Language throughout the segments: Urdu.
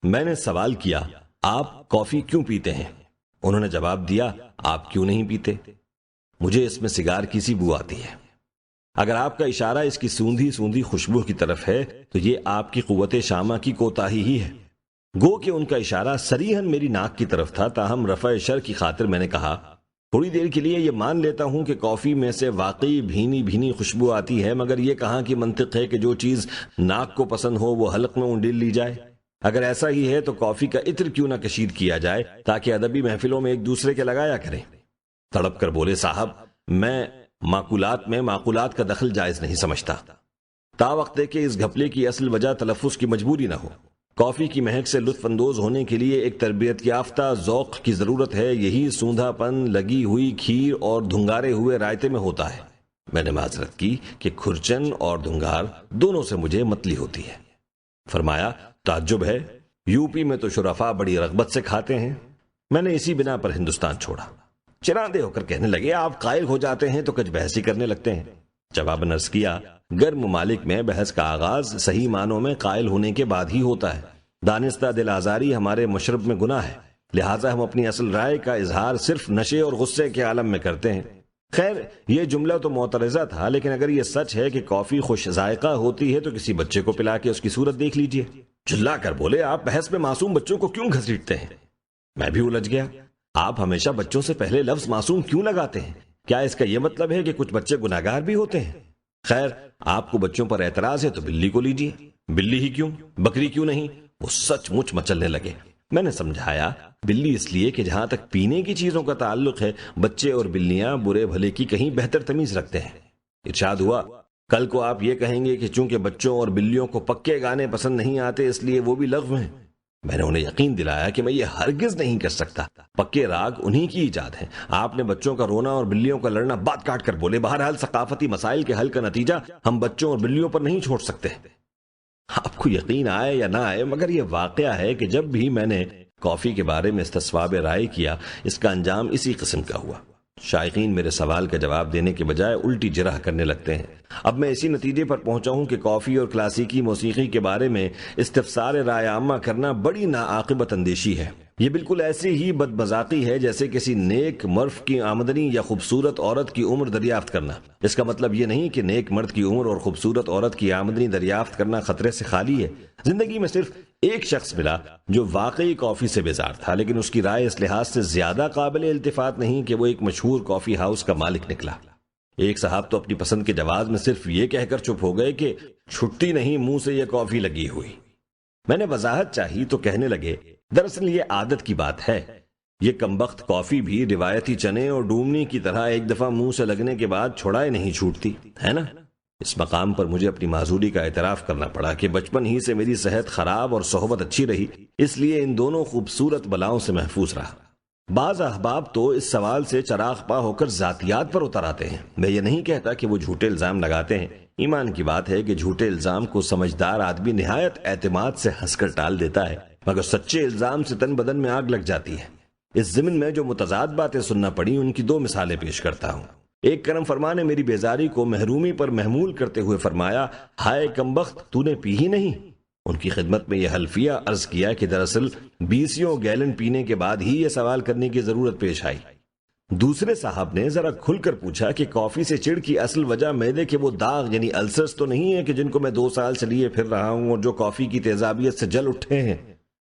میں نے سوال کیا، آپ کافی کیوں پیتے ہیں؟ انہوں نے جواب دیا، آپ کیوں نہیں پیتے؟ مجھے اس میں سگار کی سی بو آتی ہے۔ اگر آپ کا اشارہ اس کی سوندھی سوندھی خوشبو کی طرف ہے تو یہ آپ کی قوت شامہ کی کوتاہی ہی ہے۔ گو کہ ان کا اشارہ صریحاً میری ناک کی طرف تھا، تاہم رفع شر کی خاطر میں نے کہا، تھوڑی دیر کے لیے یہ مان لیتا ہوں کہ کافی میں سے واقعی بھینی بھینی خوشبو آتی ہے، مگر یہ کہاں کی منطق ہے کہ جو چیز ناک کو پسند ہو وہ حلق میں انڈیل لی جائے؟ اگر ایسا ہی ہے تو کافی کا عطر کیوں نہ کشید کیا جائے تاکہ ادبی محفلوں میں ایک دوسرے کے لگایا کریں؟ تڑپ کر بولے، صاحب میں معقولات میں معقولات کا دخل جائز نہیں سمجھتا، تا وقت ہے کہ اس گھپلے کی اصل وجہ تلفظ کی مجبوری نہ ہو۔ کافی کی مہک سے لطف اندوز ہونے کے لیے ایک تربیت یافتہ ذوق کی ضرورت ہے، یہی سوندھا پن لگی ہوئی کھیر اور دھنگارے ہوئے رائتے میں ہوتا ہے۔ میں نے معذرت کی کہ کھرچن اور دھنگار دونوں سے مجھے متلی ہوتی ہے۔ فرمایا، تعجب ہے، یو پی میں تو شرفاء بڑی رغبت سے کھاتے ہیں۔ میں نے اسی بنا پر ہندوستان چھوڑا۔ چراندے ہو کر کہنے لگے، آپ قائل ہو جاتے ہیں تو کچھ بحثی کرنے لگتے ہیں۔ جواب عرض کیا، گرم ممالک میں بحث کا آغاز صحیح معنوں میں قائل ہونے کے بعد ہی ہوتا ہے۔ دانستہ دل آزاری ہمارے مشرب میں گناہ ہے، لہٰذا ہم اپنی اصل رائے کا اظہار صرف نشے اور غصے کے عالم میں کرتے ہیں۔ خیر، یہ جملہ تو معترضہ تھا، لیکن اگر یہ سچ ہے کہ کافی خوش ذائقہ ہوتی ہے تو کسی بچے کو پلا کے اس کی صورت دیکھ لیجئے۔ چلا کر بولے، آپ بحث میں معصوم بچوں کو کیوں گھسیٹتے ہیں؟ میں بھی الجھ گیا، آپ ہمیشہ بچوں سے پہلے لفظ معصوم کیوں لگاتے ہیں؟ کیا اس کا یہ مطلب ہے کہ کچھ بچے گناہگار بھی ہوتے ہیں؟ خیر، آپ کو بچوں پر اعتراض ہے تو بلی کو لیجئے۔ بلی ہی کیوں، بکری کیوں نہیں؟ وہ سچ مچ مچلنے لگے۔ میں نے سمجھایا، بلی اس لیے کہ جہاں تک پینے کی چیزوں کا تعلق ہے، بچے اور بلیاں برے بھلے کی کہیں بہتر تمیز رکھتے ہیں۔ ارشاد ہوا، کل کو آپ یہ کہیں گے کہ چونکہ بچوں اور بلیوں کو پکے گانے پسند نہیں آتے اس لیے وہ بھی لغو ہیں۔ میں نے انہیں یقین دلایا کہ میں یہ ہرگز نہیں کر سکتا، پکے راگ انہی کی ایجاد ہے۔ آپ نے بچوں کا رونا اور بلیوں کا لڑنا بات کاٹ کر بولے، بہرحال ثقافتی مسائل کے حل کا نتیجہ ہم بچوں اور بلیوں پر نہیں چھوڑ سکتے۔ آپ کو یقین آئے یا نہ آئے، مگر یہ واقعہ ہے کہ جب بھی میں نے کافی کے بارے میں استصواب رائے کیا، اس کا انجام اسی قسم کا ہوا۔ شائقین میرے سوال کا جواب دینے کے بجائے الٹی جرح کرنے لگتے ہیں۔ اب میں اسی نتیجے پر پہنچا ہوں کہ کافی اور کلاسیکی موسیقی کے بارے میں استفسار رائے عامہ کرنا بڑی ناعاقبت اندیشی ہے۔ یہ بالکل ایسی ہی بدمذاقی ہے جیسے کسی نیک مرد کی آمدنی یا خوبصورت عورت کی عمر دریافت کرنا۔ اس کا مطلب یہ نہیں کہ نیک مرد کی عمر اور خوبصورت عورت کی آمدنی دریافت کرنا خطرے سے خالی ہے۔ زندگی میں صرف ایک شخص ملا جو واقعی کافی سے بیزار تھا، لیکن اس کی رائے اس لحاظ سے زیادہ قابل التفات نہیں کہ وہ ایک مشہور کافی ہاؤس کا مالک نکلا۔ ایک صاحب تو اپنی پسند کے جواز میں صرف یہ کہہ کر چپ ہو گئے کہ چھٹی نہیں منہ سے یہ کافی لگی ہوئی۔ میں نے وضاحت چاہی تو کہنے لگے، دراصل یہ عادت کی بات ہے۔ یہ کمبخت کافی بھی روایتی چنے اور ڈومنی کی طرح ایک دفعہ منہ سے لگنے کے بعد چھڑائے نہیں چھوٹتی ہے نا۔ اس مقام پر مجھے اپنی معذوری کا اعتراف کرنا پڑا کہ بچپن ہی سے میری صحت خراب اور صحبت اچھی رہی، اس لیے ان دونوں خوبصورت بلاؤں سے محفوظ رہا۔ بعض احباب تو اس سوال سے چراغ پا ہو کر ذاتیات پر اتر آتے ہیں۔ میں یہ نہیں کہتا کہ وہ جھوٹے الزام لگاتے ہیں، ایمان کی بات ہے کہ جھوٹے الزام کو سمجھدار آدمی نہایت اعتماد سے ہنس کر ٹال دیتا ہے، مگر سچے الزام سے تن بدن میں آگ لگ جاتی ہے۔ اس ضمن میں جو متضاد باتیں سننا پڑی، ان کی دو مثالیں پیش کرتا ہوں۔ ایک کرم فرما نے میری بیزاری کو محرومی پر محمول کرتے ہوئے فرمایا، ہائے کمبخت، تو نے پی ہی نہیں؟ ان کی خدمت میں یہ حلفیہ عرض کیا کہ دراصل 20 گیلن پینے کے بعد ہی یہ سوال کرنے کی ضرورت پیش آئی۔ دوسرے صاحب نے ذرا کھل کر پوچھا کہ کافی سے چڑ کی اصل وجہ معدے کے وہ داغ یعنی السرز تو نہیں ہے کہ جن کو میں 2 سال سے لیے پھر رہا ہوں اور جو کافی کی تیزابیت سے جل اٹھے ہیں؟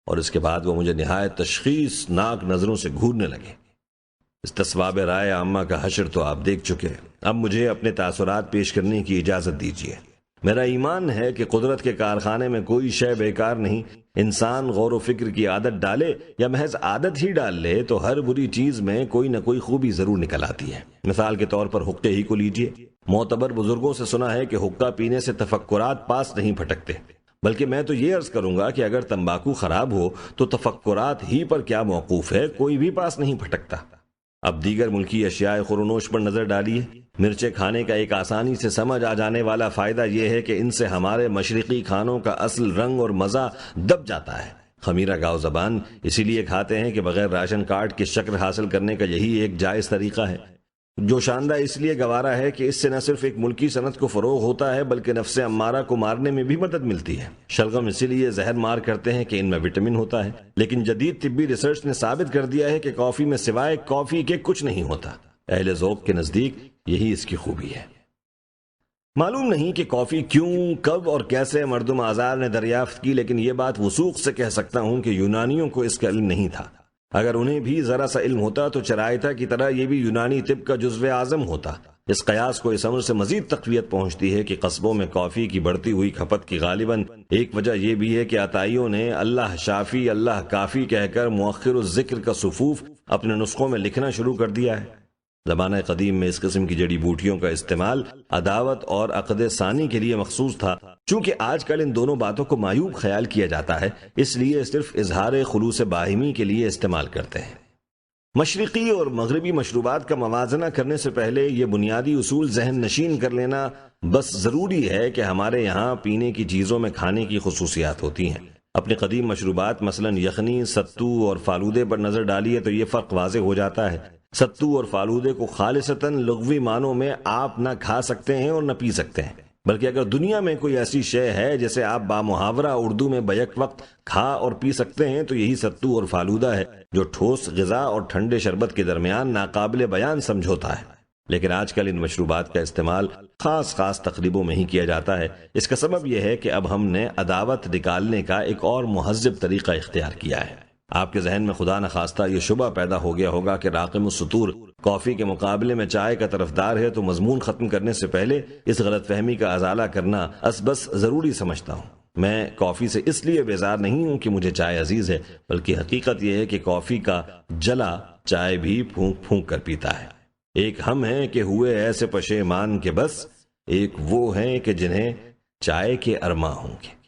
اور اس کے بعد وہ مجھے نہایت تشخیص ناک نظروں سے گھورنے لگے۔ استصواب رائے عامہ کا حشر تو آپ دیکھ چکے، اب مجھے اپنے تاثرات پیش کرنے کی اجازت دیجیے۔ میرا ایمان ہے کہ قدرت کے کارخانے میں کوئی شے بیکار نہیں۔ انسان غور و فکر کی عادت ڈالے یا محض عادت ہی ڈال لے تو ہر بری چیز میں کوئی نہ کوئی خوبی ضرور نکل آتی ہے۔ مثال کے طور پر حقے ہی کو لیجئے۔ معتبر بزرگوں سے سنا ہے کہ حقہ پینے سے تفکرات پاس نہیں پھٹکتے، بلکہ میں تو یہ عرض کروں گا کہ اگر تمباکو خراب ہو تو تفکرات ہی پر کیا موقوف ہے، کوئی بھی پاس نہیں پھٹکتا۔ اب دیگر ملکی اشیاء خورونوش پر نظر ڈالیے۔ مرچیں کھانے کا ایک آسانی سے سمجھ آ جانے والا فائدہ یہ ہے کہ ان سے ہمارے مشرقی کھانوں کا اصل رنگ اور مزہ دب جاتا ہے۔ خمیرہ گاؤ زبان اسی لیے کھاتے ہیں کہ بغیر راشن کارڈ کی شکل حاصل کرنے کا یہی ایک جائز طریقہ ہے۔ جو شاندہ اس لیے گوارا ہے کہ اس سے نہ صرف ایک ملکی صنعت کو فروغ ہوتا ہے بلکہ نفس امارہ کو مارنے میں بھی مدد ملتی ہے۔ شلغم اسی لیے زہر مار کرتے ہیں کہ ان میں وٹامن ہوتا ہے، لیکن جدید طبی ریسرچ نے ثابت کر دیا ہے کہ کافی میں سوائے کافی کے کچھ نہیں ہوتا۔ اہل ذوق کے نزدیک یہی اس کی خوبی ہے۔ معلوم نہیں کہ کافی کیوں، کب اور کیسے مردم آزار نے دریافت کی، لیکن یہ بات وثوق سے کہہ سکتا ہوں کہ یونانیوں کو اس کا علم نہیں تھا۔ اگر انہیں بھی ذرا سا علم ہوتا تو چرائتا کی طرح یہ بھی یونانی طب کا جزو اعظم ہوتا۔ اس قیاس کو اس امر سے مزید تقویت پہنچتی ہے کہ قصبوں میں کافی کی بڑھتی ہوئی کھپت کی غالباً ایک وجہ یہ بھی ہے کہ عطائیوں نے اللہ شافی اللہ کافی کہہ کر مؤخر الذکر کا صفوف اپنے نسخوں میں لکھنا شروع کر دیا ہے۔ زمانہ قدیم میں اس قسم کی جڑی بوٹیوں کا استعمال عداوت اور عقد ثانی کے لیے مخصوص تھا۔ چونکہ آج کل ان دونوں باتوں کو معیوب خیال کیا جاتا ہے، اس لیے صرف اظہار خلوص باہمی کے لیے استعمال کرتے ہیں۔ مشرقی اور مغربی مشروبات کا موازنہ کرنے سے پہلے یہ بنیادی اصول ذہن نشین کر لینا بس ضروری ہے کہ ہمارے یہاں پینے کی چیزوں میں کھانے کی خصوصیات ہوتی ہیں۔ اپنے قدیم مشروبات مثلا یخنی، ستو اور فالودے پر نظر ڈالیے تو یہ فرق واضح ہو جاتا ہے۔ ستو اور فالودے کو خالصتاً لغوی معنوں میں آپ نہ کھا سکتے ہیں اور نہ پی سکتے ہیں، بلکہ اگر دنیا میں کوئی ایسی شے ہے جسے آپ بامحاورہ اردو میں بیک وقت کھا اور پی سکتے ہیں تو یہی ستو اور فالودہ ہے، جو ٹھوس غذا اور ٹھنڈے شربت کے درمیان ناقابل بیان سمجھوتا ہے۔ لیکن آج کل ان مشروبات کا استعمال خاص تقریبوں میں ہی کیا جاتا ہے۔ اس کا سبب یہ ہے کہ اب ہم نے عداوت نکالنے کا ایک اور مہذب طریقہ اختیار کیا ہے۔ آپ کے ذہن میں خدا نخواستہ یہ شبہ پیدا ہو گیا ہوگا کہ راقم السطور کافی کے مقابلے میں چائے کا طرفدار ہے، تو مضمون ختم کرنے سے پہلے اس غلط فہمی کا ازالہ کرنا بس ضروری سمجھتا ہوں۔ میں کافی سے اس لیے بیزار نہیں ہوں کہ مجھے چائے عزیز ہے، بلکہ حقیقت یہ ہے کہ کافی کا جلا چائے بھی پھونک پھونک کر پیتا ہے۔ ایک ہم ہیں کہ ہوئے ایسے پشیمان کے بس، ایک وہ ہیں کہ جنہیں چائے کے ارماں ہوں گے۔